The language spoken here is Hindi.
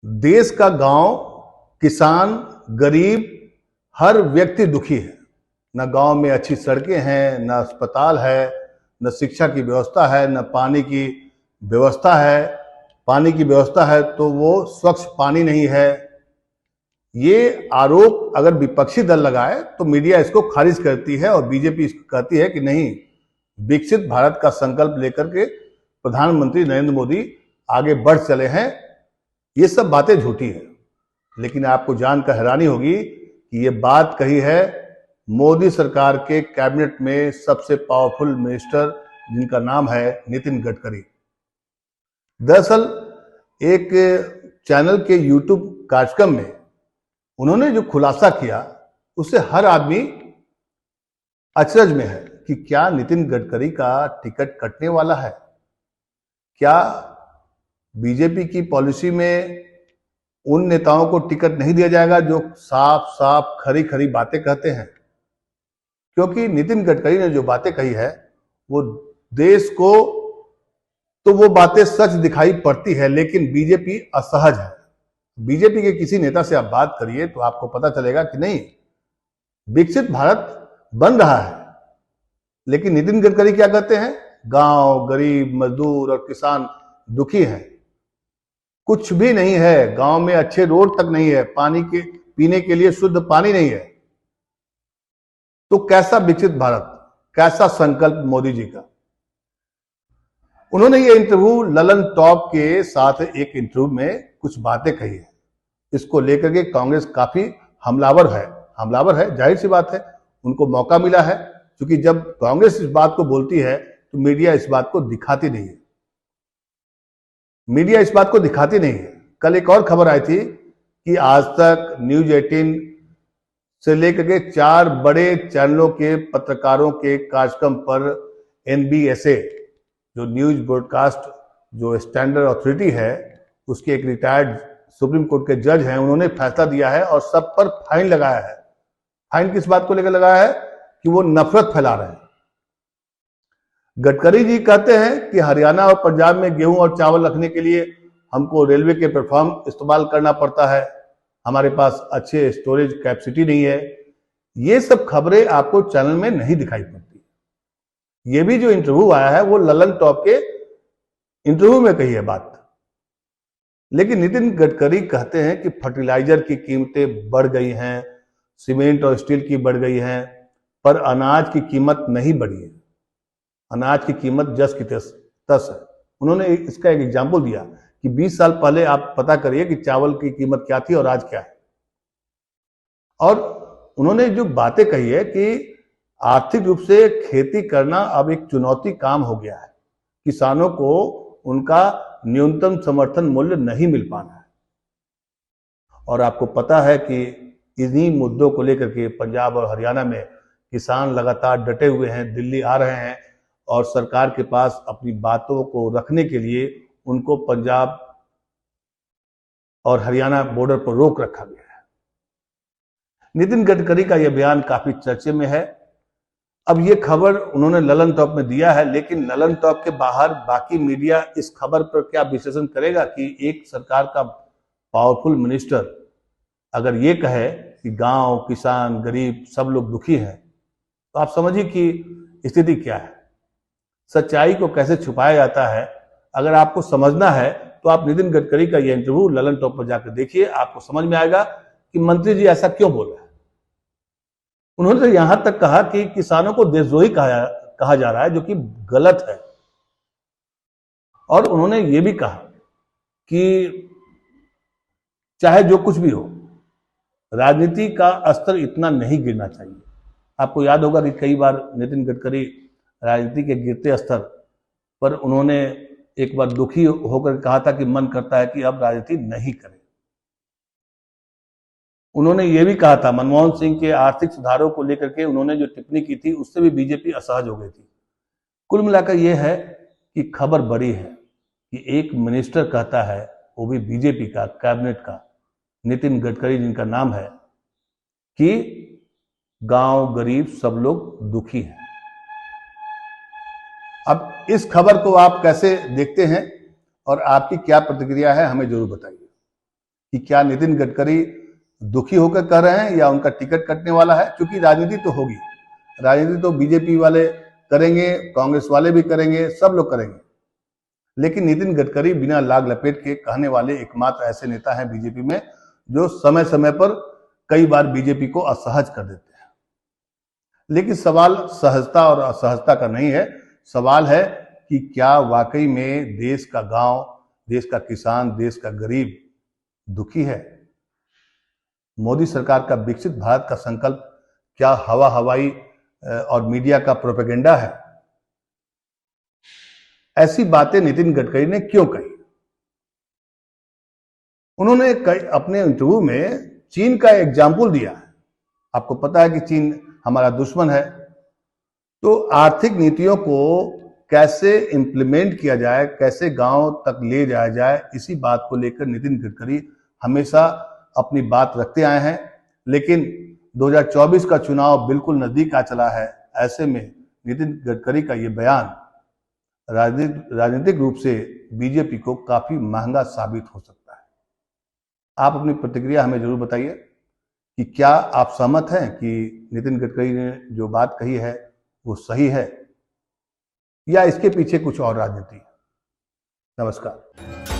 देश का गांव, किसान, गरीब, हर व्यक्ति दुखी है। न गांव में अच्छी सड़कें हैं, न अस्पताल है, न शिक्षा की व्यवस्था है, न पानी की व्यवस्था है। पानी की व्यवस्था है तो वो स्वच्छ पानी नहीं है। ये आरोप अगर विपक्षी दल लगाए तो मीडिया इसको खारिज करती है और बीजेपी इसको कहती है कि नहीं, विकसित भारत का संकल्प लेकर के प्रधानमंत्री नरेंद्र मोदी आगे बढ़ चले हैं। ये सब बातें झूठी है। लेकिन आपको जानकर हैरानी होगी कि ये बात कही है मोदी सरकार के कैबिनेट में सबसे पावरफुल मिनिस्टर, जिनका नाम है नितिन गडकरी। दरअसल एक चैनल के यूट्यूब कार्यक्रम में उन्होंने जो खुलासा किया उससे हर आदमी अचरज में है कि क्या नितिन गडकरी का टिकट कटने वाला है? क्या बीजेपी की पॉलिसी में उन नेताओं को टिकट नहीं दिया जाएगा जो साफ साफ खरी खरी बातें कहते हैं? क्योंकि नितिन गडकरी ने जो बातें कही है वो देश को तो वो बातें सच दिखाई पड़ती है, लेकिन बीजेपी असहज है। बीजेपी के किसी नेता से आप बात करिए तो आपको पता चलेगा कि नहीं, विकसित भारत बन रहा है। लेकिन नितिन गडकरी क्या कहते हैं? गांव, गरीब, मजदूर और किसान दुखी हैं। कुछ भी नहीं है, गांव में अच्छे रोड तक नहीं है, पानी के पीने के लिए शुद्ध पानी नहीं है। तो कैसा विकसित भारत, कैसा संकल्प मोदी जी का? उन्होंने ये इंटरव्यू ललन टॉप के साथ एक इंटरव्यू में कुछ बातें कही है। इसको लेकर के कांग्रेस काफी हमलावर है। जाहिर सी बात है, उनको मौका मिला है, क्योंकि जब कांग्रेस इस बात को बोलती है तो मीडिया इस बात को दिखाती नहीं है। कल एक और खबर आई थी कि आज तक, न्यूज 18 से लेकर के 4 बड़े चैनलों के पत्रकारों के कार्यक्रम पर NBSA, जो न्यूज ब्रॉडकास्ट जो स्टैंडर्ड अथॉरिटी है, उसके एक रिटायर्ड सुप्रीम कोर्ट के जज हैं, उन्होंने फैसला दिया है और सब पर फाइन लगाया है। फाइन किस बात को लेकर लगाया है? कि वो नफरत फैला रहे हैं। गडकरी जी कहते हैं कि हरियाणा और पंजाब में गेहूं और चावल रखने के लिए हमको रेलवे के प्लेटफॉर्म इस्तेमाल करना पड़ता है, हमारे पास अच्छे स्टोरेज कैपेसिटी नहीं है। ये सब खबरें आपको चैनल में नहीं दिखाई पड़ती। ये भी जो इंटरव्यू आया है वो ललन टॉप के इंटरव्यू में कही है बात। लेकिन नितिन गडकरी कहते हैं कि फर्टिलाइजर की कीमतें बढ़ गई हैं, सीमेंट और स्टील की बढ़ गई हैं, पर अनाज की कीमत नहीं बढ़ी है। अनाज की कीमत जस की तस है। उन्होंने इसका एक एग्जाम्पल दिया कि 20 साल पहले आप पता करिए कि चावल की कीमत क्या थी और आज क्या है। और उन्होंने जो बातें कही है कि आर्थिक रूप से खेती करना अब एक चुनौती काम हो गया है, किसानों को उनका न्यूनतम समर्थन मूल्य नहीं मिल पाना है। और आपको पता है कि इन्हीं मुद्दों को लेकर के पंजाब और हरियाणा में किसान लगातार डटे हुए हैं, दिल्ली आ रहे हैं और सरकार के पास अपनी बातों को रखने के लिए उनको पंजाब और हरियाणा बॉर्डर पर रोक रखा गया है। नितिन गडकरी का यह बयान काफी चर्चे में है। अब ये खबर उन्होंने ललन टॉप में दिया है, लेकिन ललन टॉप के बाहर बाकी मीडिया इस खबर पर क्या विश्लेषण करेगा कि एक सरकार का पावरफुल मिनिस्टर अगर ये कहे कि गांव, किसान, गरीब सब लोग दुखी हैं, तो आप समझिए कि स्थिति क्या है। सच्चाई को कैसे छुपाया जाता है, अगर आपको समझना है तो आप नितिन गडकरी का यह इंटरव्यू ललन टॉप पर जाकर देखिए, आपको समझ में आएगा कि मंत्री जी ऐसा क्यों बोल रहे हैं। उन्होंने तो यहां तक कहा कि किसानों को देशद्रोही कहा जा रहा है, जो कि गलत है। और उन्होंने ये भी कहा कि चाहे जो कुछ भी हो, राजनीति का स्तर इतना नहीं गिरना चाहिए। आपको याद होगा कि कई बार नितिन गडकरी राजनीति के गिरते स्तर पर उन्होंने एक बार दुखी होकर कहा था कि मन करता है कि अब राजनीति नहीं करें। उन्होंने ये भी कहा था, मनमोहन सिंह के आर्थिक सुधारों को लेकर के उन्होंने जो टिप्पणी की थी उससे भी बीजेपी असहज हो गई थी। कुल मिलाकर यह है कि खबर बड़ी है कि एक मिनिस्टर कहता है, वो भी बीजेपी का, कैबिनेट का, नितिन गडकरी जिनका नाम है, कि गांव, गरीब सब लोग दुखी हैं। अब इस खबर को आप कैसे देखते हैं और आपकी क्या प्रतिक्रिया है, हमें जरूर बताइए। कि क्या नितिन गडकरी दुखी होकर कह रहे हैं या उनका टिकट कटने वाला है, क्योंकि राजनीति तो होगी, राजनीति तो बीजेपी वाले करेंगे, कांग्रेस वाले भी करेंगे, सब लोग करेंगे, लेकिन नितिन गडकरी बिना लाग लपेट के कहने वाले एकमात्र ऐसे नेता हैं बीजेपी में जो समय समय पर कई बार बीजेपी को असहज कर देते हैं। लेकिन सवाल सहजता और असहजता का नहीं है, सवाल है कि क्या वाकई में देश का गांव, देश का किसान, देश का गरीब दुखी है? मोदी सरकार का विकसित भारत का संकल्प क्या हवा हवाई और मीडिया का प्रोपेगेंडा है? ऐसी बातें नितिन गडकरी ने क्यों कही? उन्होंने अपने इंटरव्यू में चीन का एग्जाम्पल दिया है। आपको पता है कि चीन हमारा दुश्मन है, तो आर्थिक नीतियों को कैसे इंप्लीमेंट किया जाए, कैसे गांव तक ले जाया जाए, इसी बात को लेकर नितिन गडकरी हमेशा अपनी बात रखते आए हैं। लेकिन 2024 का चुनाव बिल्कुल नजदीक आ चला है, ऐसे में नितिन गडकरी का ये बयान राजनीतिक रूप से बीजेपी को काफी महंगा साबित हो सकता है। आप अपनी प्रतिक्रिया हमें जरूर बताइए कि क्या आप सहमत हैं कि नितिन गडकरी ने जो बात कही है वो सही है या इसके पीछे कुछ और राजनीति है। नमस्कार।